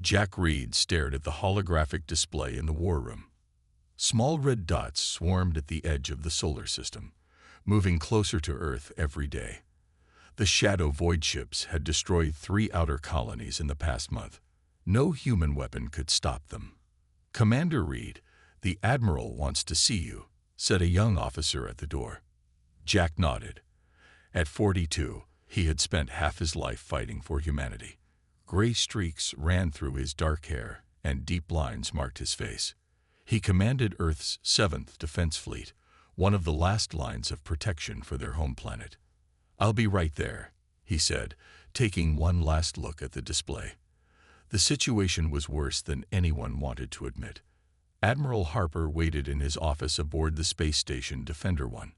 Jack Reed stared at the holographic display in the war room. Small red dots swarmed at the edge of the solar system, moving closer to Earth every day. The Shadow Void ships had destroyed 3 outer colonies in the past month. No human weapon could stop them. "Commander Reed, the Admiral wants to see you," said a young officer at the door. Jack nodded. At 42, he had spent half his life fighting for humanity. Gray streaks ran through his dark hair, and deep lines marked his face. He commanded Earth's 7th Defense Fleet, one of the last lines of protection for their home planet. "I'll be right there," he said, taking one last look at the display. The situation was worse than anyone wanted to admit. Admiral Harper waited in his office aboard the space station Defender 1.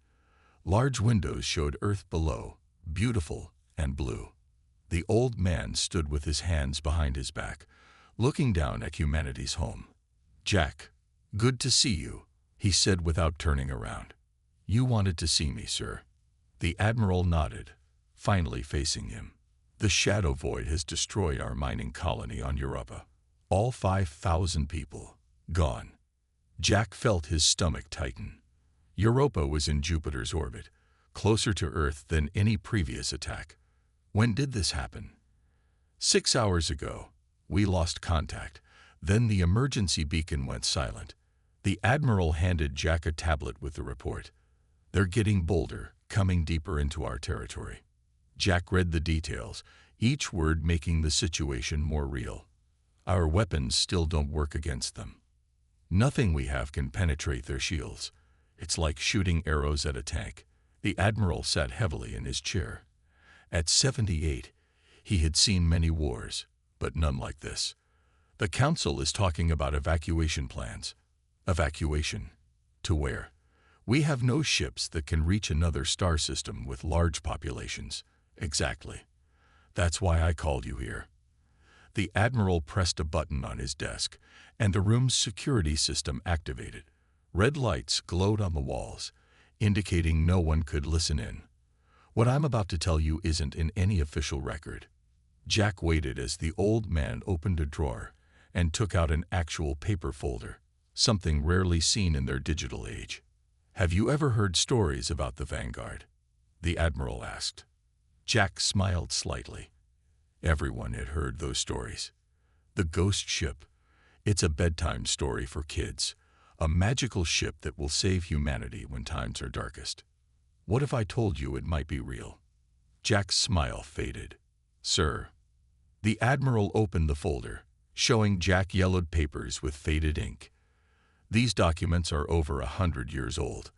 Large windows showed Earth below, beautiful and blue. The old man stood with his hands behind his back, looking down at humanity's home. "Jack, good to see you," he said without turning around. "You wanted to see me, sir." The Admiral nodded, finally facing him. "The Shadow Void has destroyed our mining colony on Europa. All 5,000 people, gone." Jack felt his stomach tighten. Europa was in Jupiter's orbit, closer to Earth than any previous attack. When did this happen? 6 hours ago. We lost contact. Then the emergency beacon went silent. The Admiral handed Jack a tablet with the report. "They're getting bolder, coming deeper into our territory." Jack read the details, each word making the situation more real. "Our weapons still don't work against them. Nothing we have can penetrate their shields. It's like shooting arrows at a tank." The Admiral sat heavily in his chair. At 78, he had seen many wars, but none like this. "The Council is talking about evacuation plans." "Evacuation? To where?" "We have no ships that can reach another star system with large populations." "Exactly. That's why I called you here." The Admiral pressed a button on his desk, and the room's security system activated. Red lights glowed on the walls, indicating no one could listen in. "What I'm about to tell you isn't in any official record." Jack waited as the old man opened a drawer and took out an actual paper folder, something rarely seen in their digital age. "Have you ever heard stories about the Vanguard?" the Admiral asked. Jack smiled slightly. Everyone had heard those stories. The ghost ship. It's a bedtime story for kids. A magical ship that will save humanity when times are darkest. "What if I told you it might be real?" Jack's smile faded. "Sir." The Admiral opened the folder, showing Jack yellowed papers with faded ink. "These documents are over 100 years old.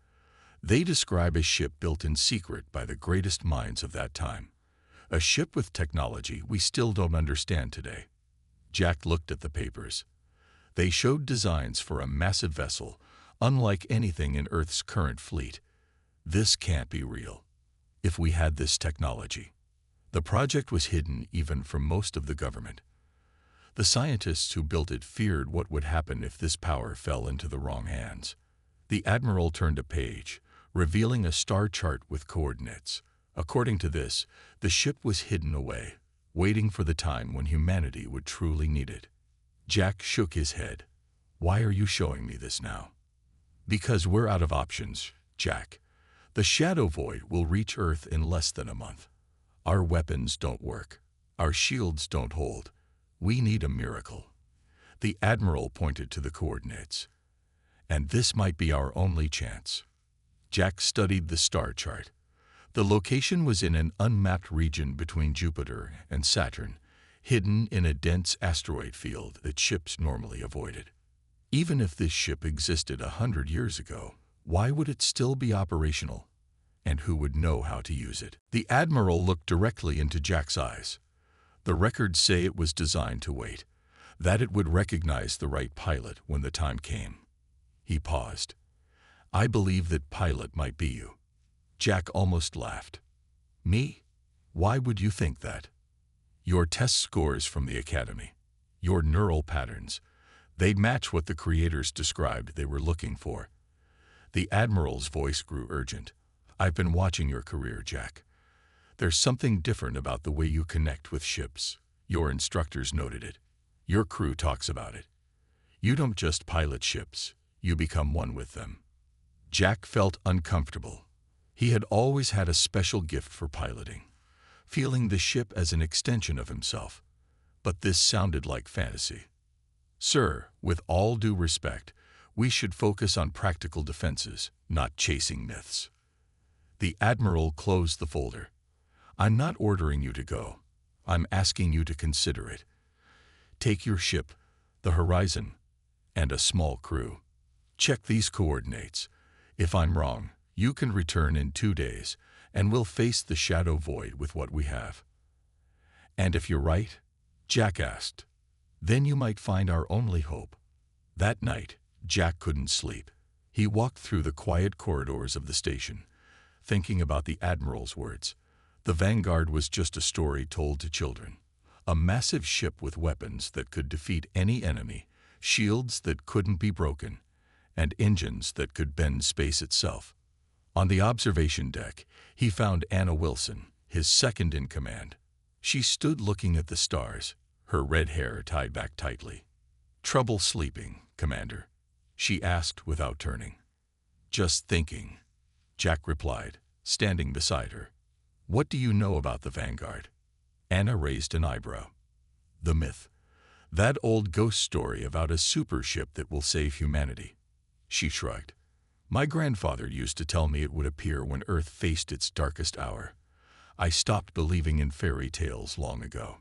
They describe a ship built in secret by the greatest minds of that time. A ship with technology we still don't understand today." Jack looked at the papers. They showed designs for a massive vessel, unlike anything in Earth's current fleet. This can't be real. If we had this technology. The project was hidden even from most of the government. The scientists who built it feared what would happen if this power fell into the wrong hands. The Admiral turned a page, revealing a star chart with coordinates. According to this, the ship was hidden away, waiting for the time when humanity would truly need it. Jack shook his head. "Why are you showing me this now?" "Because we're out of options, Jack. The Shadow Void will reach Earth in less than a month. Our weapons don't work. Our shields don't hold. We need a miracle." The Admiral pointed to the coordinates. "And this might be our only chance." Jack studied the star chart. The location was in an unmapped region between Jupiter and Saturn, hidden in a dense asteroid field that ships normally avoided. Even if this ship existed 100 years ago, why would it still be operational? And who would know how to use it? The Admiral looked directly into Jack's eyes. "The records say it was designed to wait, that it would recognize the right pilot when the time came." He paused. "I believe that pilot might be you." Jack almost laughed. "Me? Why would you think that?" "Your test scores from the Academy, your neural patterns, they'd match what the creators described they were looking for." The Admiral's voice grew urgent. "I've been watching your career, Jack. There's something different about the way you connect with ships. Your instructors noted it. Your crew talks about it. You don't just pilot ships, you become one with them. Jack felt uncomfortable. He had always had a special gift for piloting, feeling the ship as an extension of himself. But this sounded like fantasy. Sir, with all due respect, we should focus on practical defenses, not chasing myths. The Admiral closed the folder. I'm not ordering you to go. I'm asking you to consider it. Take your ship, the Horizon, and a small crew. Check these coordinates. If I'm wrong, you can return in 2 days, and we'll face the shadow void with what we have. And if you're right, Jack asked, then you might find our only hope. That night, Jack couldn't sleep. He walked through the quiet corridors of the station, thinking about the Admiral's words. The Vanguard was just a story told to children. A massive ship with weapons that could defeat any enemy, shields that couldn't be broken, and engines that could bend space itself. On the observation deck, he found Anna Wilson, his second in command. She stood looking at the stars, her red hair tied back tightly. Trouble sleeping, Commander? She asked without turning. Just thinking, Jack replied, standing beside her. What do you know about the Vanguard? Anna raised an eyebrow. The myth. That old ghost story about a super ship that will save humanity. She shrugged. My grandfather used to tell me it would appear when Earth faced its darkest hour. I stopped believing in fairy tales long ago.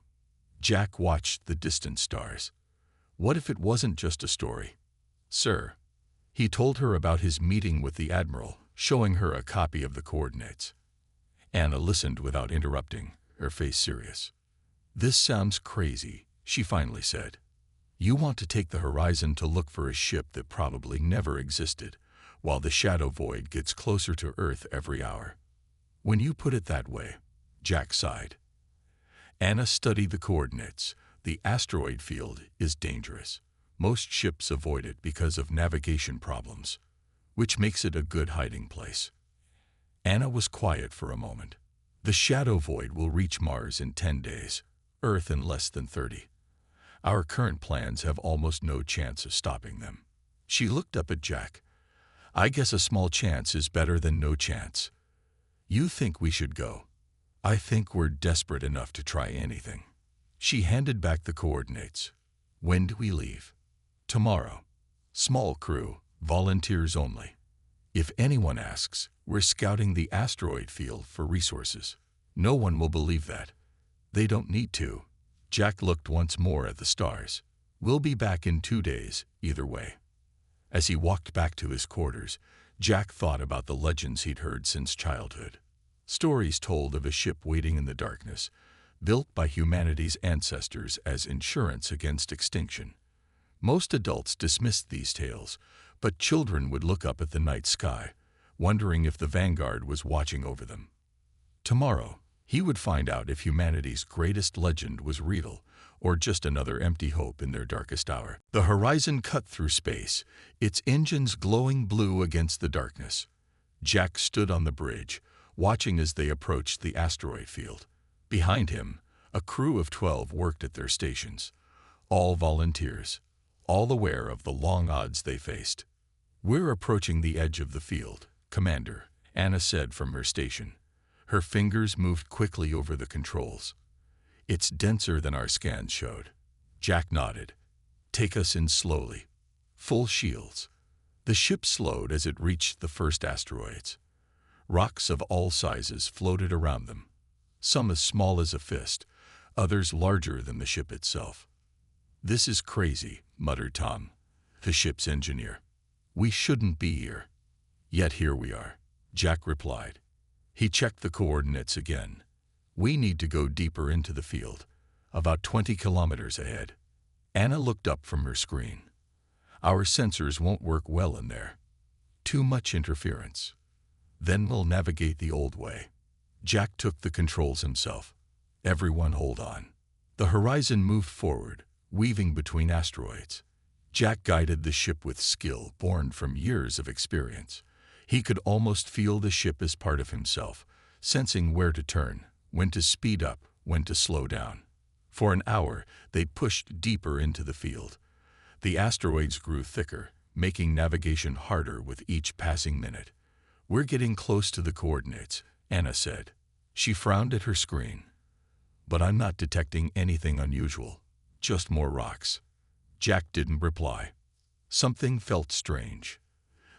Jack watched the distant stars. What if it wasn't just a story? Sir. He told her about his meeting with the Admiral, showing her a copy of the coordinates. Anna listened without interrupting, her face serious. This sounds crazy, she finally said. You want to take the Horizon to look for a ship that probably never existed, while the shadow void gets closer to Earth every hour. When you put it that way, Jack sighed. Anna studied the coordinates. The asteroid field is dangerous. Most ships avoid it because of navigation problems, which makes it a good hiding place. Anna was quiet for a moment. The shadow void will reach Mars in 10 days, Earth in less than 30. Our current plans have almost no chance of stopping them. She looked up at Jack. I guess a small chance is better than no chance. You think we should go? I think we're desperate enough to try anything. She handed back the coordinates. When do we leave? Tomorrow. Small crew, volunteers only. If anyone asks, we're scouting the asteroid field for resources. No one will believe that. They don't need to. Jack looked once more at the stars. We'll be back in 2 days, either way. As he walked back to his quarters, Jack thought about the legends he'd heard since childhood. Stories told of a ship waiting in the darkness, built by humanity's ancestors as insurance against extinction. Most adults dismissed these tales, but children would look up at the night sky, wondering if the Vanguard was watching over them. Tomorrow, he would find out if humanity's greatest legend was real or just another empty hope in their darkest hour. The Horizon cut through space, its engines glowing blue against the darkness. Jack stood on the bridge, watching as they approached the asteroid field. Behind him, a crew of 12 worked at their stations, all volunteers, all aware of the long odds they faced. We're approaching the edge of the field, Commander, Anna said from her station. Her fingers moved quickly over the controls. It's denser than our scans showed. Jack nodded. Take us in slowly. Full shields. The ship slowed as it reached the first asteroids. Rocks of all sizes floated around them, some as small as a fist, others larger than the ship itself. This is crazy, muttered Tom, the ship's engineer. We shouldn't be here. Yet here we are, Jack replied. He checked the coordinates again. We need to go deeper into the field, about 20 kilometers ahead. Anna looked up from her screen. Our sensors won't work well in there. Too much interference. Then we'll navigate the old way. Jack took the controls himself. Everyone hold on. The Horizon moved forward, weaving between asteroids. Jack guided the ship with skill born from years of experience. He could almost feel the ship as part of himself, sensing where to turn, when to speed up, when to slow down. For an hour, they pushed deeper into the field. The asteroids grew thicker, making navigation harder with each passing minute. "We're getting close to the coordinates," Anna said. She frowned at her screen. "But I'm not detecting anything unusual, just more rocks." Jack didn't reply. Something felt strange.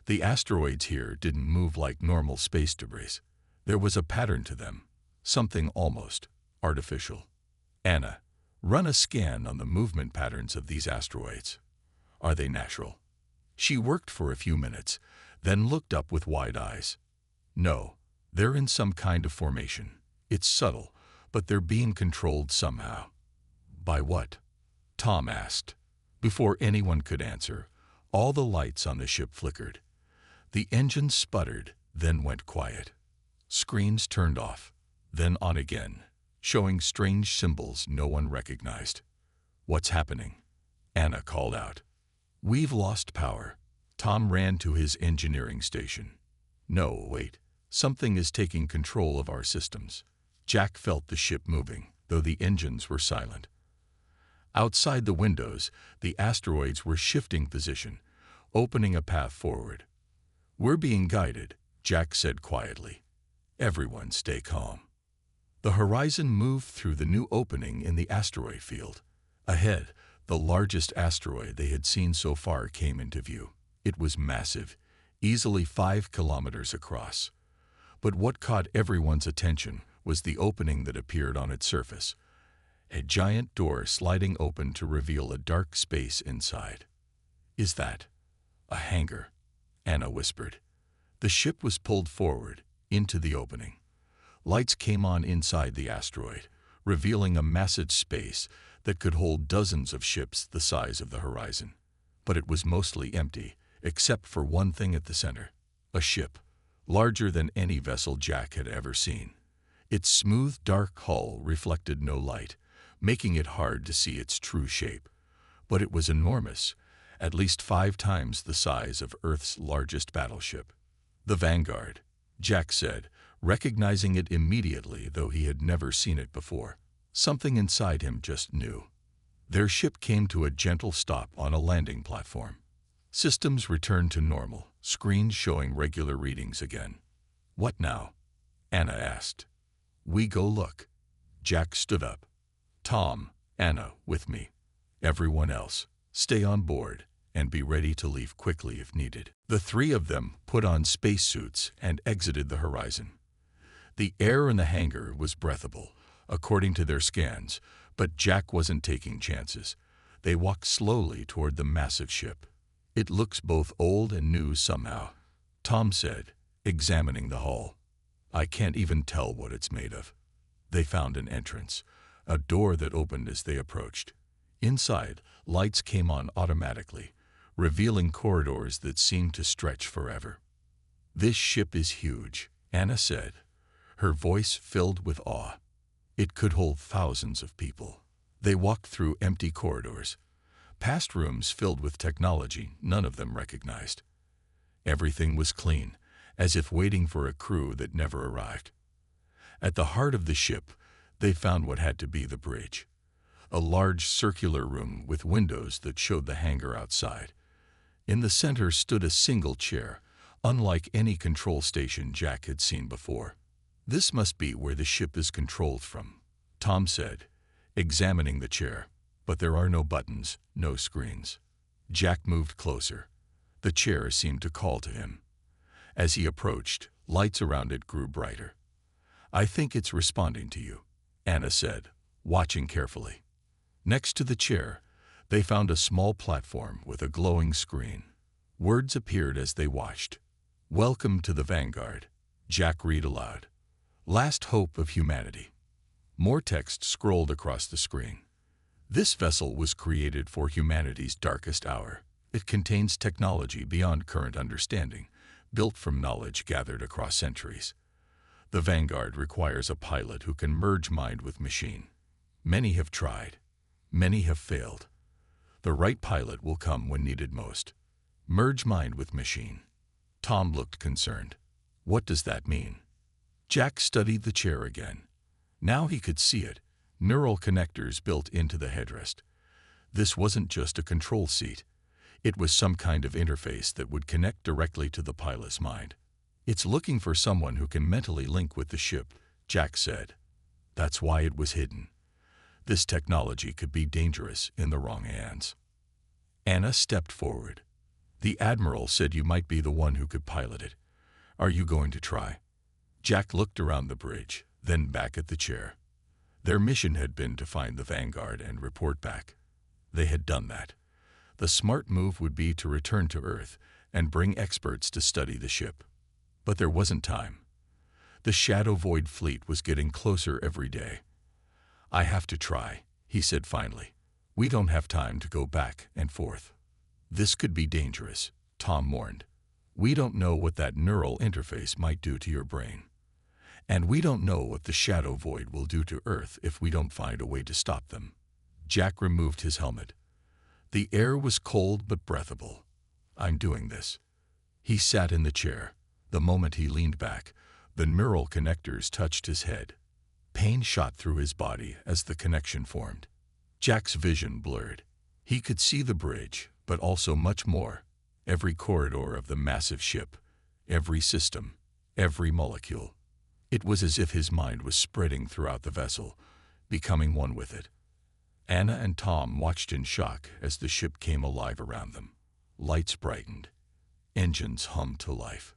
The asteroids here didn't move like normal space debris. There was a pattern to them, something almost artificial. "Anna, run a scan on the movement patterns of these asteroids. Are they natural?" She worked for a few minutes, then looked up with wide eyes. "No, they're in some kind of formation. It's subtle, but they're being controlled somehow." "By what?" Tom asked. Before anyone could answer, all the lights on the ship flickered. The engines sputtered, then went quiet. Screens turned off, then on again, showing strange symbols no one recognized. "What's happening?" Anna called out. "We've lost power." Tom ran to his engineering station. "No, wait. Something is taking control of our systems." Jack felt the ship moving, though the engines were silent. Outside the windows, the asteroids were shifting position, opening a path forward. "We're being guided," Jack said quietly. "Everyone stay calm." The horizon moved through the new opening in the asteroid field. Ahead, the largest asteroid they had seen so far came into view. It was massive, easily 5 kilometers across. But what caught everyone's attention was the opening that appeared on its surface. A giant door sliding open to reveal a dark space inside. "Is that a hangar?" Anna whispered. The ship was pulled forward, into the opening. Lights came on inside the asteroid, revealing a massive space that could hold dozens of ships the size of the horizon. But it was mostly empty, except for one thing at the center. A ship, larger than any vessel Jack had ever seen. Its smooth, dark hull reflected no light, making it hard to see its true shape. But it was enormous, at least 5 times the size of Earth's largest battleship. "The Vanguard," Jack said, recognizing it immediately, though he had never seen it before. Something inside him just knew. Their ship came to a gentle stop on a landing platform. Systems returned to normal, screens showing regular readings again. "What now?" Anna asked. "We go look." Jack stood up. "Tom, Anna, with me. Everyone else, stay on board and be ready to leave quickly if needed." The 3 of them put on spacesuits and exited the horizon. The air in the hangar was breathable, according to their scans, but Jack wasn't taking chances. They walked slowly toward the massive ship. "It looks both old and new somehow," Tom said, examining the hull. "I can't even tell what it's made of." They found an entrance, a door that opened as they approached. Inside, lights came on automatically, revealing corridors that seemed to stretch forever. "This ship is huge," Anna said, her voice filled with awe. "It could hold thousands of people." They walked through empty corridors, past rooms filled with technology none of them recognized. Everything was clean, as if waiting for a crew that never arrived. At the heart of the ship, they found what had to be the bridge. A large circular room with windows that showed the hangar outside. In the center stood a single chair, unlike any control station Jack had seen before. "This must be where the ship is controlled from," Tom said, examining the chair. "But there are no buttons, no screens." Jack moved closer. The chair seemed to call to him. As he approached, lights around it grew brighter. "I think it's responding to you," Anna said, watching carefully. Next to the chair, they found a small platform with a glowing screen. Words appeared as they watched. "Welcome to the Vanguard," Jack read aloud. "Last hope of humanity." More text scrolled across the screen. "This vessel was created for humanity's darkest hour. It contains technology beyond current understanding, built from knowledge gathered across centuries. The Vanguard requires a pilot who can merge mind with machine. Many have tried. Many have failed. The right pilot will come when needed most. Merge mind with machine." Tom looked concerned. "What does that mean?" Jack studied the chair again. Now he could see it, neural connectors built into the headrest. This wasn't just a control seat. It was some kind of interface that would connect directly to the pilot's mind. "It's looking for someone who can mentally link with the ship," Jack said. "That's why it was hidden. This technology could be dangerous in the wrong hands." Anna stepped forward. "The Admiral said you might be the one who could pilot it. Are you going to try?" Jack looked around the bridge, then back at the chair. Their mission had been to find the Vanguard and report back. They had done that. The smart move would be to return to Earth and bring experts to study the ship. But there wasn't time. The Shadow Void fleet was getting closer every day. "I have to try," he said finally. "We don't have time to go back and forth." "This could be dangerous," Tom warned. "We don't know what that neural interface might do to your brain. And we don't know what the Shadow Void will do to Earth if we don't find a way to stop them." Jack removed his helmet. The air was cold but breathable. "I'm doing this." He sat in the chair. The moment he leaned back, the neural connectors touched his head. Pain shot through his body as the connection formed. Jack's vision blurred. He could see the bridge, but also much more. Every corridor of the massive ship, every system, every molecule. It was as if his mind was spreading throughout the vessel, becoming one with it. Anna and Tom watched in shock as the ship came alive around them. Lights brightened. Engines hummed to life.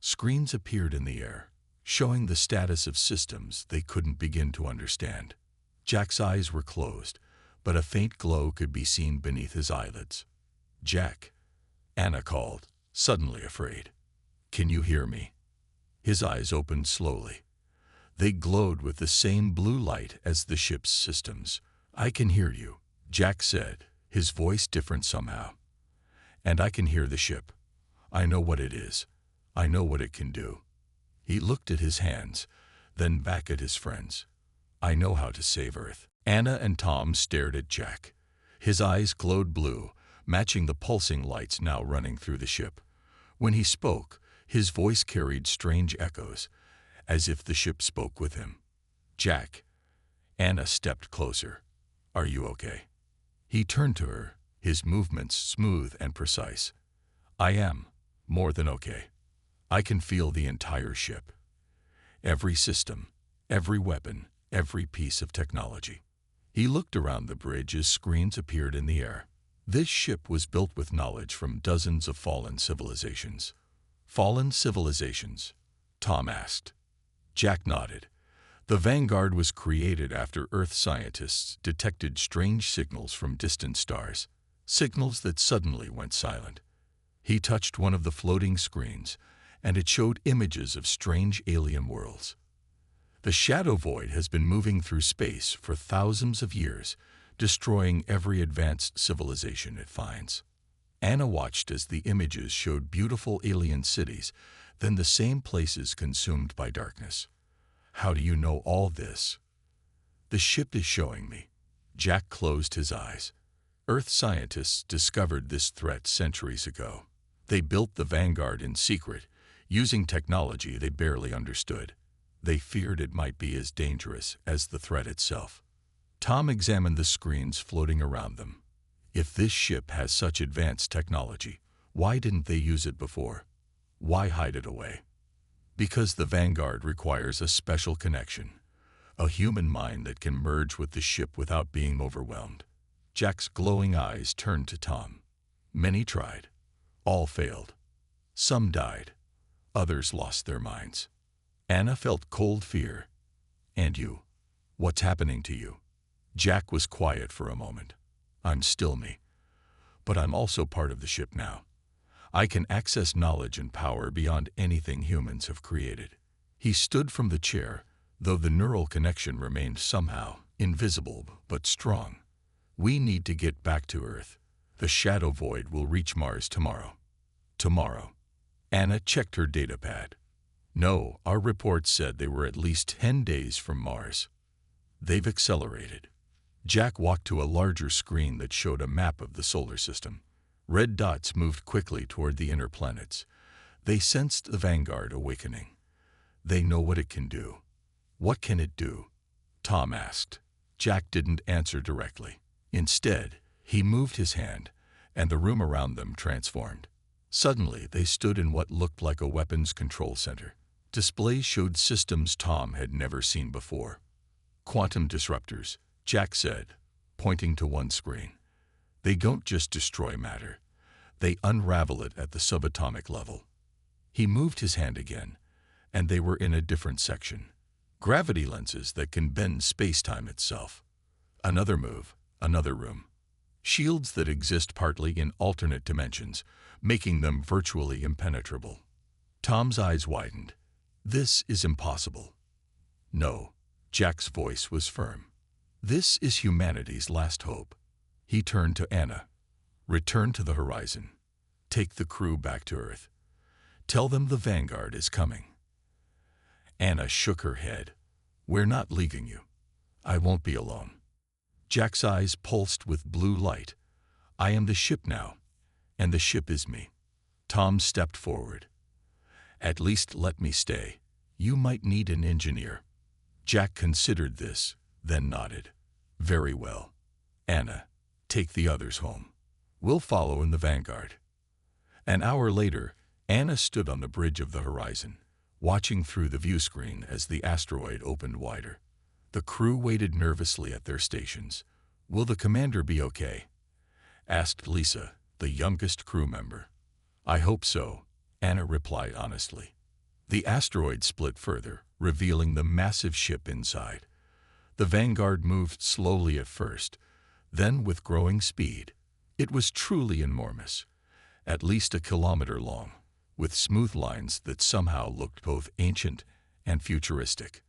Screens appeared in the air, showing the status of systems they couldn't begin to understand. Jack's eyes were closed, but a faint glow could be seen beneath his eyelids. "Jack," Anna called, suddenly afraid. "Can you hear me?" His eyes opened slowly. They glowed with the same blue light as the ship's systems. "I can hear you," Jack said, his voice different somehow. "And I can hear the ship. I know what it is. I know what it can do." He looked at his hands, then back at his friends. "I know how to save Earth." Anna and Tom stared at Jack. His eyes glowed blue, matching the pulsing lights now running through the ship. When he spoke, his voice carried strange echoes, as if the ship spoke with him. "Jack." Anna stepped closer. "Are you okay?" He turned to her, his movements smooth and precise. "I am, more than okay. I can feel the entire ship. Every system, every weapon, every piece of technology." He looked around the bridge as screens appeared in the air. This ship was built with knowledge from dozens of fallen civilizations. "Fallen civilizations?" Tom asked. Jack nodded. "The Vanguard was created after Earth scientists detected strange signals from distant stars, signals that suddenly went silent." He touched one of the floating screens, and it showed images of strange alien worlds. "The Shadow Void has been moving through space for thousands of years, destroying every advanced civilization it finds." Anna watched as the images showed beautiful alien cities, then the same places consumed by darkness. "How do you know all this?" "The ship is showing me." Jack closed his eyes. Earth scientists discovered this threat centuries ago. They built the Vanguard in secret, using technology they barely understood. They feared it might be as dangerous as the threat itself. Tom examined the screens floating around them. If this ship has such advanced technology, why didn't they use it before? Why hide it away? Because the Vanguard requires a special connection, a human mind that can merge with the ship without being overwhelmed. Jack's glowing eyes turned to Tom. Many tried. All failed. Some died. Others lost their minds. Anna felt cold fear. "And you? What's happening to you?" Jack was quiet for a moment. "I'm still me. But I'm also part of the ship now. I can access knowledge and power beyond anything humans have created." He stood from the chair, though the neural connection remained somehow invisible but strong. "We need to get back to Earth. The Shadow Void will reach Mars tomorrow." "Tomorrow?" Anna checked her datapad. "No, our report said they were at least 10 days from Mars. They've accelerated." Jack walked to a larger screen that showed a map of the solar system. Red dots moved quickly toward the inner planets. They sensed the Vanguard awakening. "They know what it can do." "What can it do?" Tom asked. Jack didn't answer directly. Instead, he moved his hand, and the room around them transformed. Suddenly, they stood in what looked like a weapons control center. Displays showed systems Tom had never seen before. Quantum disruptors, Jack said, pointing to one screen. They don't just destroy matter. They unravel it at the subatomic level. He moved his hand again, and they were in a different section. Gravity lenses that can bend space-time itself. Another move, another room. Shields that exist partly in alternate dimensions, making them virtually impenetrable. Tom's eyes widened. This is impossible. No, Jack's voice was firm. This is humanity's last hope. He turned to Anna. Return to the horizon. Take the crew back to Earth. Tell them the Vanguard is coming. Anna shook her head. We're not leaving you. I won't be alone. Jack's eyes pulsed with blue light. I am the ship now, and the ship is me. Tom stepped forward. At least let me stay. You might need an engineer. Jack considered this, then nodded. Very well. Anna, take the others home. We'll follow in the Vanguard. An hour later, Anna stood on the bridge of the horizon, watching through the view screen as the asteroid opened wider. The crew waited nervously at their stations. Will the commander be okay? Asked Lisa, the youngest crew member. I hope so, Anna replied honestly. The asteroid split further, revealing the massive ship inside. The Vanguard moved slowly at first, then with growing speed. It was truly enormous, at least a kilometer long, with smooth lines that somehow looked both ancient and futuristic.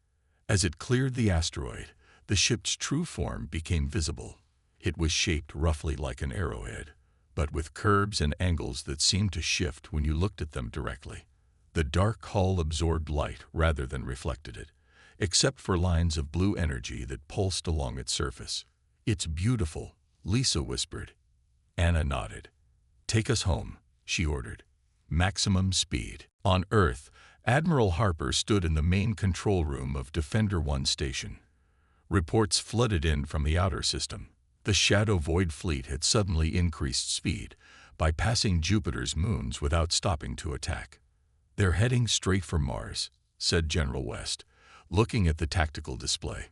As it cleared the asteroid, the ship's true form became visible. It was shaped roughly like an arrowhead, but with curves and angles that seemed to shift when you looked at them directly. The dark hull absorbed light rather than reflected it, except for lines of blue energy that pulsed along its surface. It's beautiful, Lisa whispered. Anna nodded. Take us home, she ordered. Maximum speed. On Earth, Admiral Harper stood in the main control room of Defender 1 station. Reports flooded in from the outer system. The Shadow Void fleet had suddenly increased speed, bypassing Jupiter's moons without stopping to attack. They're heading straight for Mars, said General West, looking at the tactical display.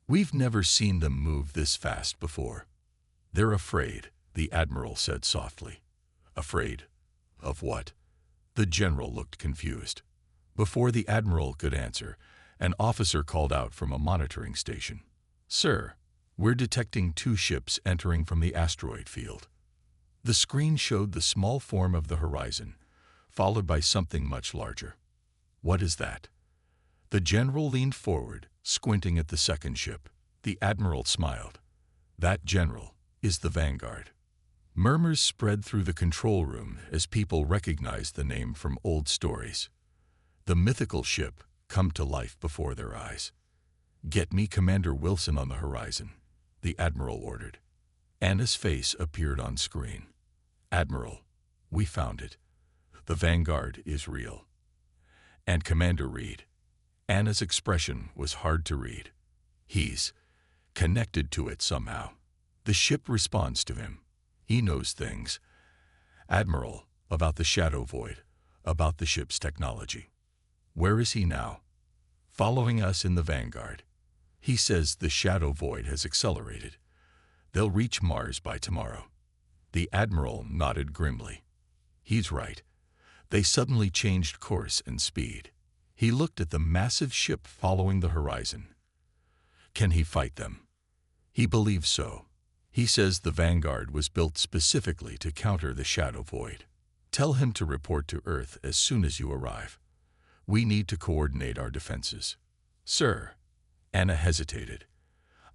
We've never seen them move this fast before. They're afraid, the Admiral said softly. Afraid? Of what? The General looked confused. Before the Admiral could answer, an officer called out from a monitoring station. Sir, we're detecting 2 ships entering from the asteroid field. The screen showed the small form of the horizon, followed by something much larger. What is that? The General leaned forward, squinting at the second ship. The Admiral smiled. That General is the Vanguard. Murmurs spread through the control room as people recognized the name from old stories. The mythical ship come to life before their eyes. Get me Commander Wilson on the horizon, the Admiral ordered. Anna's face appeared on screen. Admiral, we found it. The Vanguard is real. And Commander Reed. Anna's expression was hard to read. He's connected to it somehow. The ship responds to him. He knows things. Admiral, about the Shadow Void, about the ship's technology. Where is he now? Following us in the Vanguard. He says the Shadow Void has accelerated. They'll reach Mars by tomorrow. The Admiral nodded grimly. He's right. They suddenly changed course and speed. He looked at the massive ship following the horizon. Can he fight them? He believes so. He says the Vanguard was built specifically to counter the Shadow Void. Tell him to report to Earth as soon as you arrive. We need to coordinate our defenses. Sir, Anna hesitated.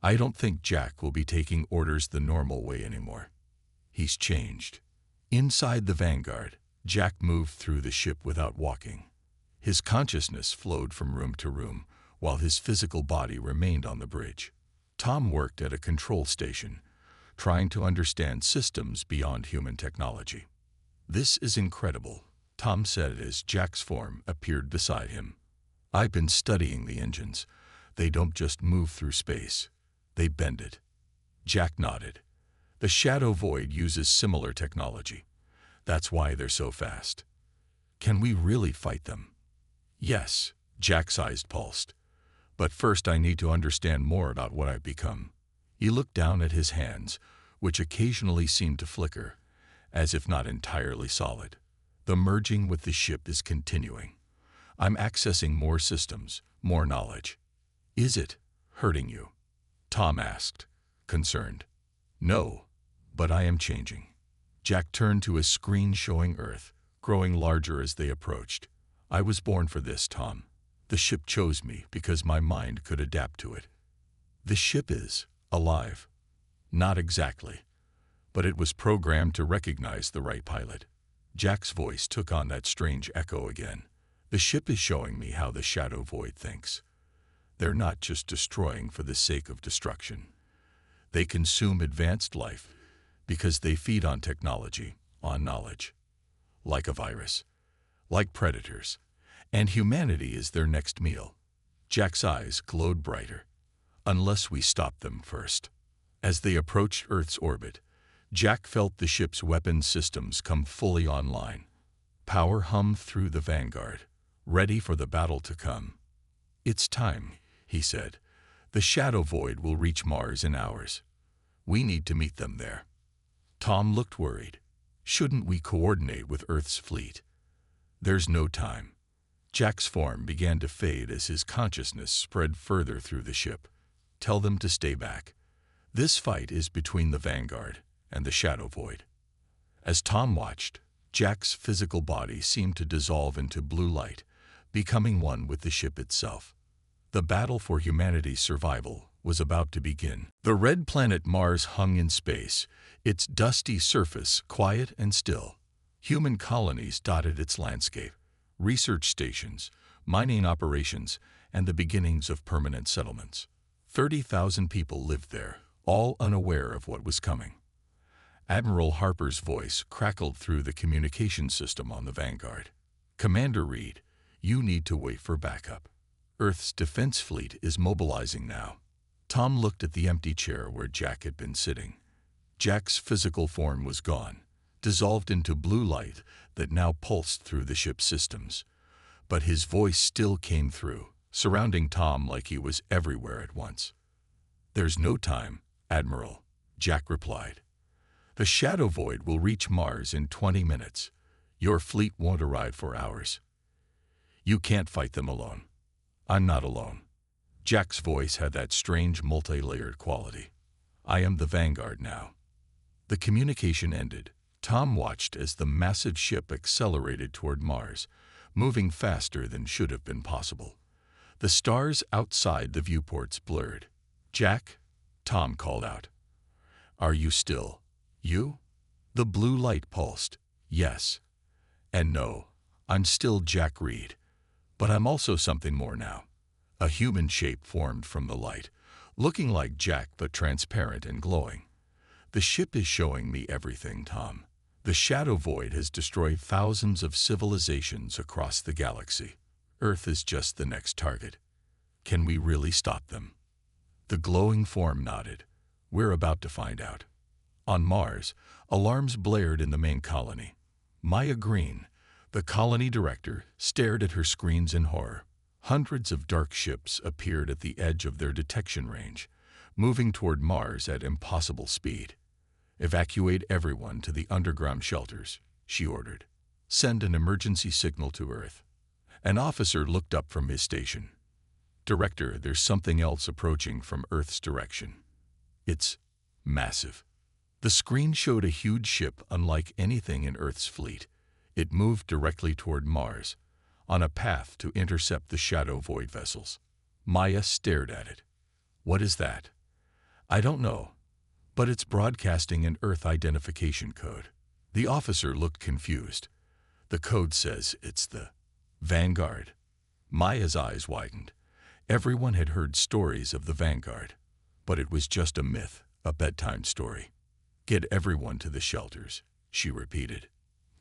I don't think Jack will be taking orders the normal way anymore. He's changed. Inside the Vanguard, Jack moved through the ship without walking. His consciousness flowed from room to room, while his physical body remained on the bridge. Tom worked at a control station, trying to understand systems beyond human technology. This is incredible, Tom said as Jack's form appeared beside him. I've been studying the engines. They don't just move through space. They bend it. Jack nodded. The Shadow Void uses similar technology. That's why they're so fast. Can we really fight them? Yes, Jack's eyes pulsed. But first I need to understand more about what I've become. He looked down at his hands, which occasionally seemed to flicker, as if not entirely solid. The merging with the ship is continuing. I'm accessing more systems, more knowledge. Is it hurting you? Tom asked, concerned. No, but I am changing. Jack turned to his screen showing Earth, growing larger as they approached. I was born for this, Tom. The ship chose me because my mind could adapt to it. The ship is alive. Not exactly, but it was programmed to recognize the right pilot. Jack's voice took on that strange echo again. The ship is showing me how the Shadow Void thinks. They're not just destroying for the sake of destruction. They consume advanced life because they feed on technology, on knowledge. Like a virus. Like predators. And humanity is their next meal. Jack's eyes glowed brighter. Unless we stop them first. As they approached Earth's orbit, Jack felt the ship's weapon systems come fully online. Power hummed through the Vanguard, ready for the battle to come. It's time, he said. The Shadow Void will reach Mars in hours. We need to meet them there. Tom looked worried. Shouldn't we coordinate with Earth's fleet? There's no time. Jack's form began to fade as his consciousness spread further through the ship. Tell them to stay back. This fight is between the Vanguard and the Shadow Void. As Tom watched, Jack's physical body seemed to dissolve into blue light, becoming one with the ship itself. The battle for humanity's survival was about to begin. The red planet Mars hung in space, its dusty surface quiet and still. Human colonies dotted its landscape, research stations, mining operations, and the beginnings of permanent settlements. 30,000 people lived there, all unaware of what was coming. Admiral Harper's voice crackled through the communication system on the Vanguard. Commander Reed, you need to wait for backup. Earth's defense fleet is mobilizing now. Tom looked at the empty chair where Jack had been sitting. Jack's physical form was gone, dissolved into blue light that now pulsed through the ship's systems. But his voice still came through, surrounding Tom like he was everywhere at once. There's no time, Admiral, Jack replied. The Shadow Void will reach Mars in 20 minutes. Your fleet won't arrive for hours. You can't fight them alone. I'm not alone. Jack's voice had that strange multi-layered quality. I am the Vanguard now. The communication ended. Tom watched as the massive ship accelerated toward Mars, moving faster than should have been possible. The stars outside the viewports blurred. Jack, Tom called out. Are you still? You? The blue light pulsed. Yes. And no, I'm still Jack Reed. But I'm also something more now. A human shape formed from the light, looking like Jack but transparent and glowing. The ship is showing me everything, Tom. The Shadow Void has destroyed thousands of civilizations across the galaxy. Earth is just the next target. Can we really stop them? The glowing form nodded. We're about to find out. On Mars, alarms blared in the main colony. Maya Green, the colony director, stared at her screens in horror. Hundreds of dark ships appeared at the edge of their detection range, moving toward Mars at impossible speed. Evacuate everyone to the underground shelters, she ordered. Send an emergency signal to Earth. An officer looked up from his station. Director, there's something else approaching from Earth's direction. It's massive. The screen showed a huge ship unlike anything in Earth's fleet. It moved directly toward Mars, on a path to intercept the Shadow Void vessels. Maya stared at it. What is that? I don't know, but it's broadcasting an Earth identification code. The officer looked confused. The code says it's the Vanguard. Maya's eyes widened. Everyone had heard stories of the Vanguard, but it was just a myth, a bedtime story. Get everyone to the shelters, she repeated.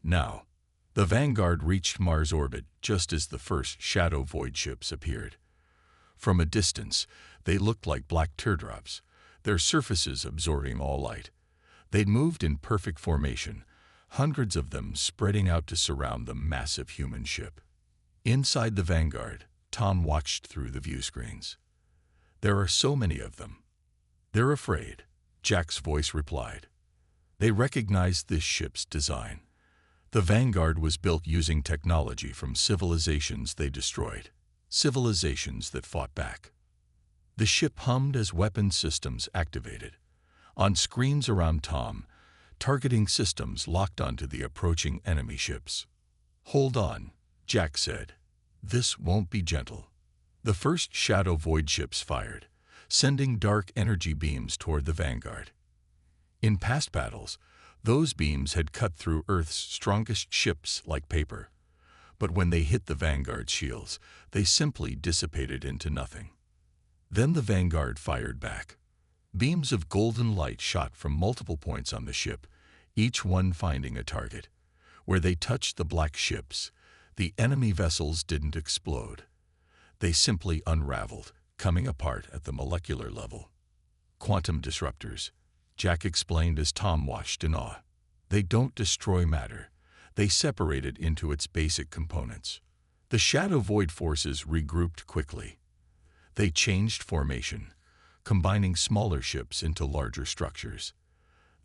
Now, the Vanguard reached Mars orbit just as the first Shadow Void ships appeared. From a distance, they looked like black teardrops, their surfaces absorbing all light. They'd moved in perfect formation, hundreds of them spreading out to surround the massive human ship. Inside the Vanguard, Tom watched through the view screens. There are so many of them. They're afraid, Jack's voice replied. They recognized this ship's design. The Vanguard was built using technology from civilizations they destroyed, civilizations that fought back. The ship hummed as weapon systems activated. On screens around Tom, targeting systems locked onto the approaching enemy ships. "Hold on," Jack said. "This won't be gentle." The first Shadow Void ships fired, sending dark energy beams toward the Vanguard. In past battles, those beams had cut through Earth's strongest ships like paper. But when they hit the Vanguard's shields, they simply dissipated into nothing. Then the Vanguard fired back. Beams of golden light shot from multiple points on the ship, each one finding a target. Where they touched the black ships, the enemy vessels didn't explode. They simply unraveled, coming apart at the molecular level. "Quantum disruptors," Jack explained as Tom watched in awe. "They don't destroy matter. They separate it into its basic components." The Shadow Void forces regrouped quickly. They changed formation, combining smaller ships into larger structures.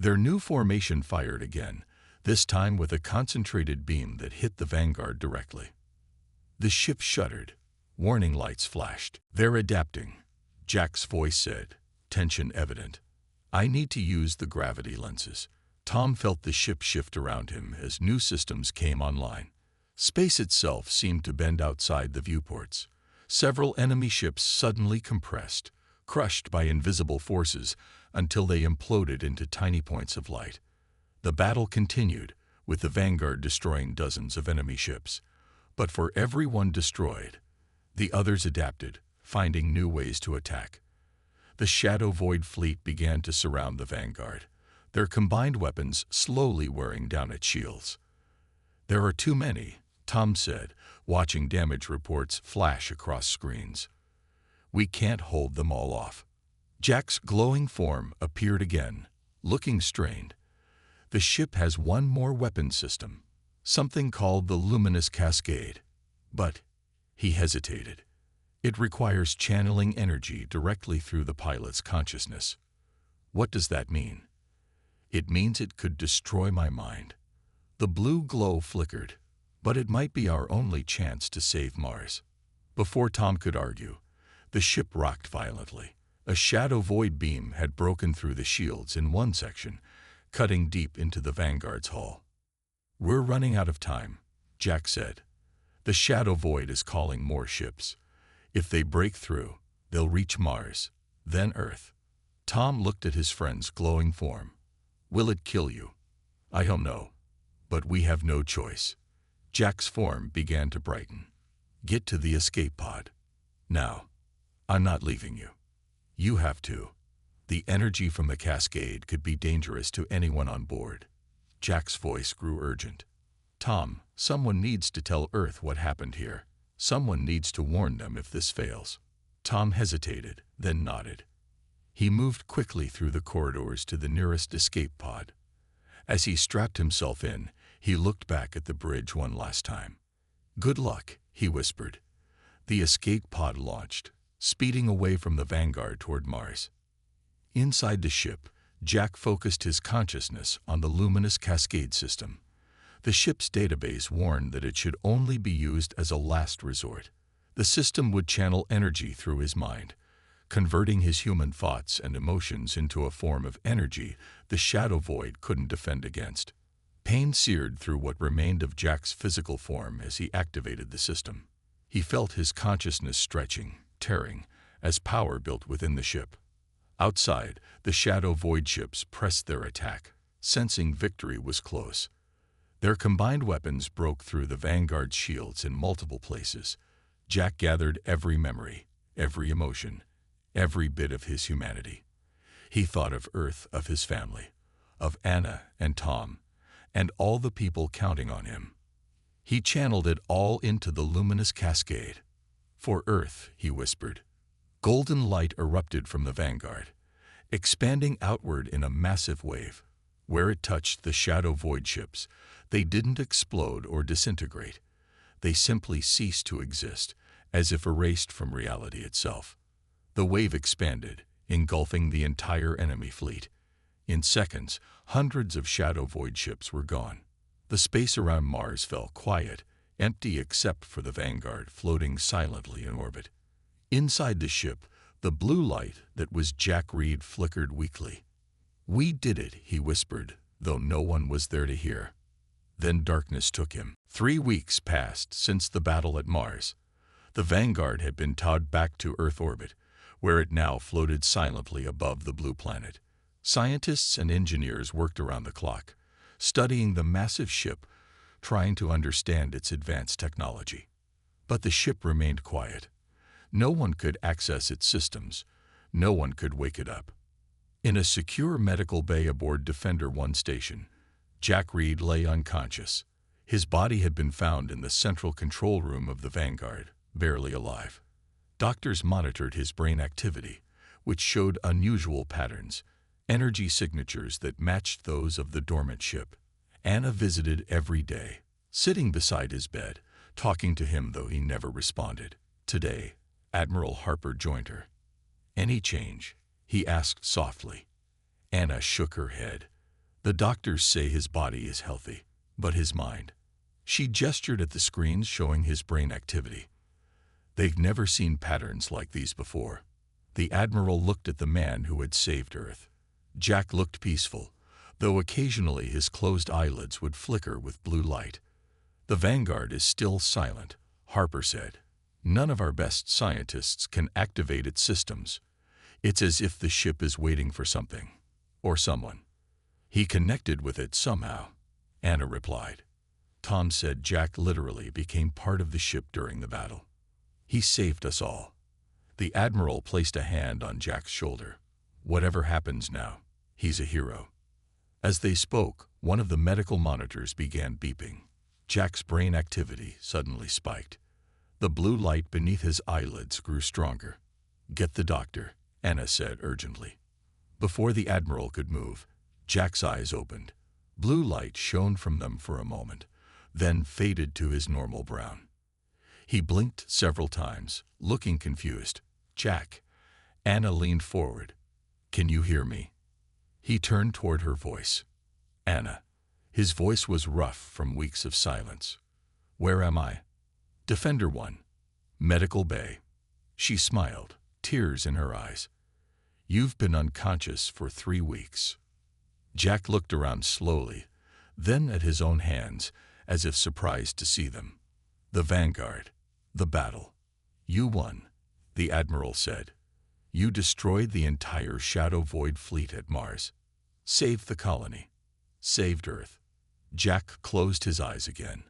Their new formation fired again, this time with a concentrated beam that hit the Vanguard directly. The ship shuddered. Warning lights flashed. "They're adapting," Jack's voice said, tension evident. "I need to use the gravity lenses." Tom felt the ship shift around him as new systems came online. Space itself seemed to bend outside the viewports. Several enemy ships suddenly compressed, crushed by invisible forces until they imploded into tiny points of light. The battle continued, with the Vanguard destroying dozens of enemy ships. But for every one destroyed, the others adapted, finding new ways to attack. The Shadow Void fleet began to surround the Vanguard, their combined weapons slowly wearing down its shields. "There are too many," Tom said, watching damage reports flash across screens. "We can't hold them all off." Jack's glowing form appeared again, looking strained. "The ship has one more weapon system, something called the Luminous Cascade. But," he hesitated, "it requires channeling energy directly through the pilot's consciousness." "What does that mean?" "It means it could destroy my mind." The blue glow flickered. "But it might be our only chance to save Mars." Before Tom could argue, the ship rocked violently. A Shadow Void beam had broken through the shields in one section, cutting deep into the Vanguard's hull. "We're running out of time," Jack said. "The Shadow Void is calling more ships. If they break through, they'll reach Mars, then Earth." Tom looked at his friend's glowing form. "Will it kill you?" "I don't know. But we have no choice." Jack's form began to brighten. "Get to the escape pod. Now. I'm not leaving you. You have to." The energy from the cascade could be dangerous to anyone on board. Jack's voice grew urgent. "Tom, someone needs to tell Earth what happened here. Someone needs to warn them if this fails." Tom hesitated, then nodded. He moved quickly through the corridors to the nearest escape pod. As he strapped himself in, he looked back at the bridge one last time. "Good luck," he whispered. The escape pod launched, speeding away from the Vanguard toward Mars. Inside the ship, Jack focused his consciousness on the Luminous Cascade system. The ship's database warned that it should only be used as a last resort. The system would channel energy through his mind, converting his human thoughts and emotions into a form of energy the Shadow Void couldn't defend against. Pain seared through what remained of Jack's physical form as he activated the system. He felt his consciousness stretching, tearing, as power built within the ship. Outside, the Shadow Void ships pressed their attack, sensing victory was close. Their combined weapons broke through the Vanguard's shields in multiple places. Jack gathered every memory, every emotion, every bit of his humanity. He thought of Earth, of his family, of Anna and Tom, and all the people counting on him. He channeled it all into the Luminous Cascade. "For Earth," he whispered. Golden light erupted from the Vanguard. expanding outward in a massive wave. Where it touched the shadow void ships, they didn't explode or disintegrate. They simply ceased to exist, as if erased from reality itself. The wave expanded, engulfing the entire enemy fleet. In seconds, hundreds of shadow void ships were gone. The space around Mars fell quiet, empty except for the Vanguard floating silently in orbit. Inside the ship, the blue light that was Jack Reed flickered weakly. "We did it," he whispered, though no one was there to hear. Then darkness took him. 3 weeks passed since the battle at Mars. The Vanguard had been towed back to Earth orbit, where it now floated silently above the blue planet. Scientists and engineers worked around the clock, studying the massive ship, trying to understand its advanced technology. But the ship remained quiet. No one could access its systems. No one could wake it up. In a secure medical bay aboard Defender 1 station, Jack Reed lay unconscious. His body had been found in the central control room of the Vanguard, barely alive. Doctors monitored his brain activity, which showed unusual patterns, energy signatures that matched those of the dormant ship. Anna visited every day, sitting beside his bed, talking to him though he never responded. Today, Admiral Harper joined her. "Any change?" he asked softly. Anna shook her head. "The doctors say his body is healthy, but his mind." She gestured at the screens showing his brain activity. They've never seen patterns like these before. The Admiral looked at the man who had saved Earth. Jack looked peaceful, though occasionally his closed eyelids would flicker with blue light. "The Vanguard is still silent," Harper said. "None of our best scientists can activate its systems. It's as if the ship is waiting for something, or someone." "He connected with it somehow," Anna replied. "Tom said Jack literally became part of the ship during the battle. He saved us all." The Admiral placed a hand on Jack's shoulder. "Whatever happens now, he's a hero." As they spoke, one of the medical monitors began beeping. Jack's brain activity suddenly spiked. The blue light beneath his eyelids grew stronger. "Get the doctor," Anna said urgently. Before the Admiral could move, Jack's eyes opened. Blue light shone from them for a moment, then faded to his normal brown. He blinked several times, looking confused. "Jack." Anna leaned forward. "Can you hear me?" He turned toward her voice. "Anna." His voice was rough from weeks of silence. "Where am I?" "Defender 1. Medical bay." She smiled, tears in her eyes. "You've been unconscious for 3 weeks." Jack looked around slowly, then at his own hands, as if surprised to see them. "The Vanguard. The battle. You won," the Admiral said. "You destroyed the entire Shadow Void fleet at Mars. Saved the colony. Saved Earth." Jack closed his eyes again.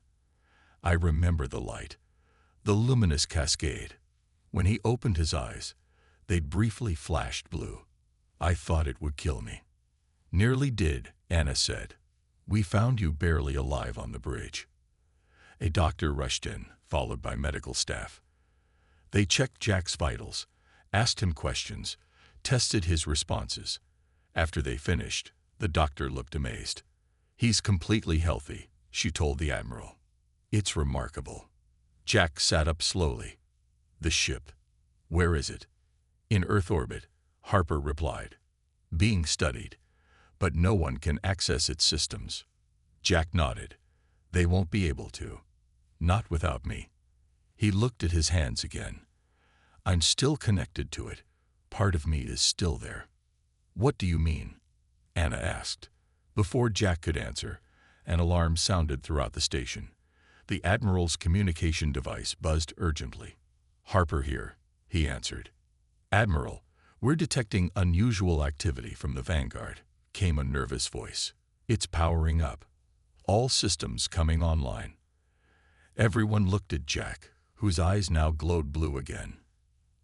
"I remember the light. The luminous cascade. When he opened his eyes, they'd briefly flashed blue. I thought it would kill me." "Nearly did," Anna said. "We found you barely alive on the bridge." A doctor rushed in, followed by medical staff. They checked Jack's vitals, asked him questions, tested his responses. After they finished, the doctor looked amazed. "He's completely healthy," she told the Admiral. "It's remarkable." Jack sat up slowly. "The ship. Where is it?" "In Earth orbit," Harper replied. "Being studied, but no one can access its systems." Jack nodded. "They won't be able to. Not without me." He looked at his hands again. "I'm still connected to it. Part of me is still there." "What do you mean?" Anna asked. Before Jack could answer, an alarm sounded throughout the station. The Admiral's communication device buzzed urgently. "Harper here," he answered. "Admiral, we're detecting unusual activity from the Vanguard," came a nervous voice. "It's powering up. All systems coming online." Everyone looked at Jack, whose eyes now glowed blue again.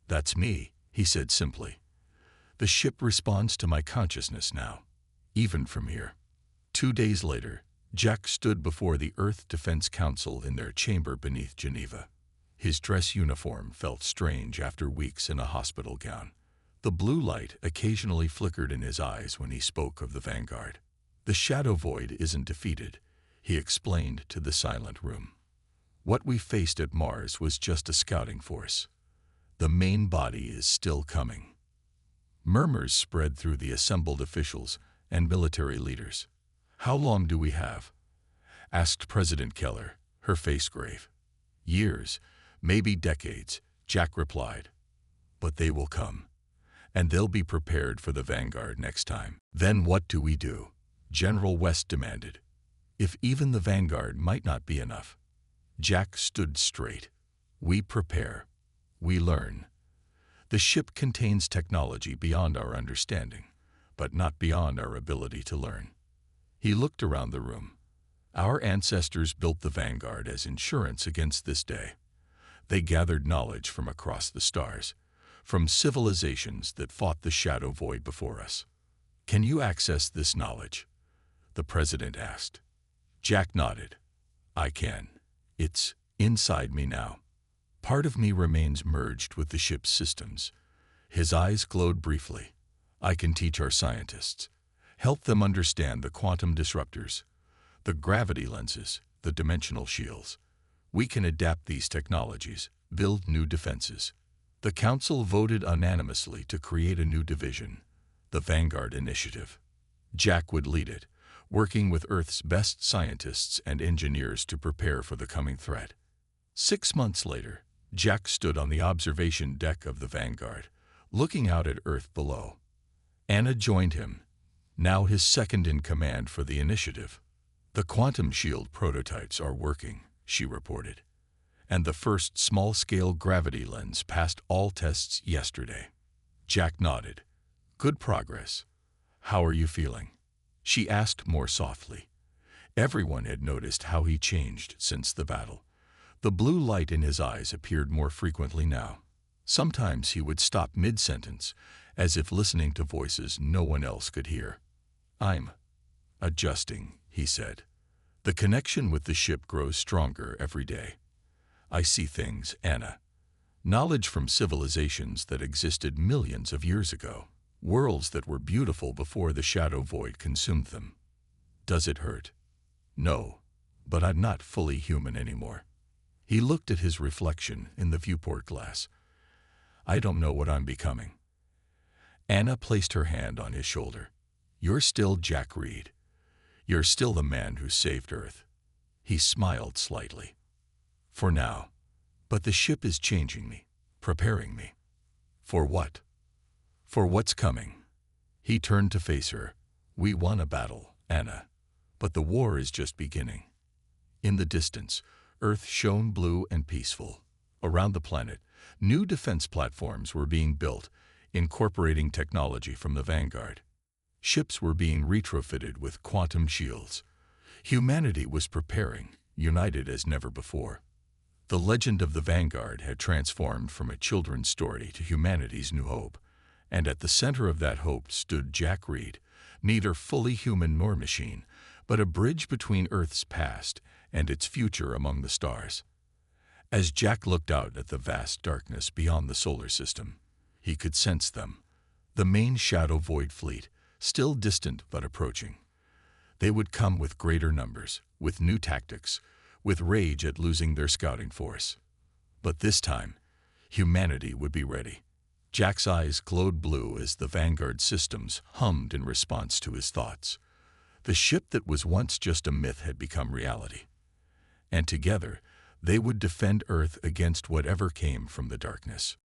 "That's me," he said simply. "The ship responds to my consciousness now, even from here." 2 days later, Jack stood before the Earth Defense Council in their chamber beneath Geneva. His dress uniform felt strange after weeks in a hospital gown. The blue light occasionally flickered in his eyes when he spoke of the vanguard. "The shadow void isn't defeated," he explained to the silent room. "What we faced at Mars was just a scouting force. The main body is still coming." Murmurs spread through the assembled officials and military leaders. "How long do we have?" asked President Keller, her face grave. "Years, maybe decades," Jack replied. "But they will come, and they'll be prepared for the vanguard next time." "Then what do we do?" General West demanded. "If even the vanguard might not be enough." Jack stood straight. "We prepare. We learn. The ship contains technology beyond our understanding, but not beyond our ability to learn." He looked around the room. "Our ancestors built the vanguard as insurance against this day. They gathered knowledge from across the stars, from civilizations that fought the shadow void before us." "Can you access this knowledge?" the president asked. Jack nodded. "I can. It's inside me now. Part of me remains merged with the ship's systems." His eyes glowed briefly. "I can teach our scientists, help them understand the quantum disruptors, the gravity lenses, the dimensional shields. We can adapt these technologies, build new defenses." The council voted unanimously to create a new division, the Vanguard Initiative. Jack would lead it, working with Earth's best scientists and engineers to prepare for the coming threat. 6 months later, Jack stood on the observation deck of the Vanguard, looking out at Earth below. Anna joined him, now his second-in-command for the initiative. "The quantum shield prototypes are working," she reported, "and the first small-scale gravity lens passed all tests yesterday." Jack nodded. "Good progress. How are you feeling?" she asked more softly. Everyone had noticed how he changed since the battle. The blue light in his eyes appeared more frequently now. Sometimes he would stop mid-sentence, as if listening to voices no one else could hear. "I'm adjusting," he said. "The connection with the ship grows stronger every day. I see things, Anna. Knowledge from civilizations that existed millions of years ago. Worlds that were beautiful before the shadow void consumed them. Does it hurt? No, but I'm not fully human anymore." He looked at his reflection in the viewport glass. "I don't know what I'm becoming." Anna placed her hand on his shoulder. "You're still Jack Reed. You're still the man who saved Earth." He smiled slightly. "For now. But the ship is changing me, preparing me." "For what?" "For what's coming." He turned to face her. "We won a battle, Anna, but the war is just beginning." In the distance, Earth shone blue and peaceful. Around the planet, new defense platforms were being built, incorporating technology from the Vanguard. Ships were being retrofitted with quantum shields. Humanity was preparing, united as never before. The legend of the Vanguard had transformed from a children's story to humanity's new hope, and at the center of that hope stood Jack Reed, neither fully human nor machine, but a bridge between Earth's past and its future among the stars. As Jack looked out at the vast darkness beyond the solar system, he could sense them, the main shadow void fleet, still distant but approaching. They would come with greater numbers, with new tactics, with rage at losing their scouting force. But this time, humanity would be ready. Jack's eyes glowed blue as the Vanguard systems hummed in response to his thoughts. The ship that was once just a myth had become reality. And together, they would defend Earth against whatever came from the darkness.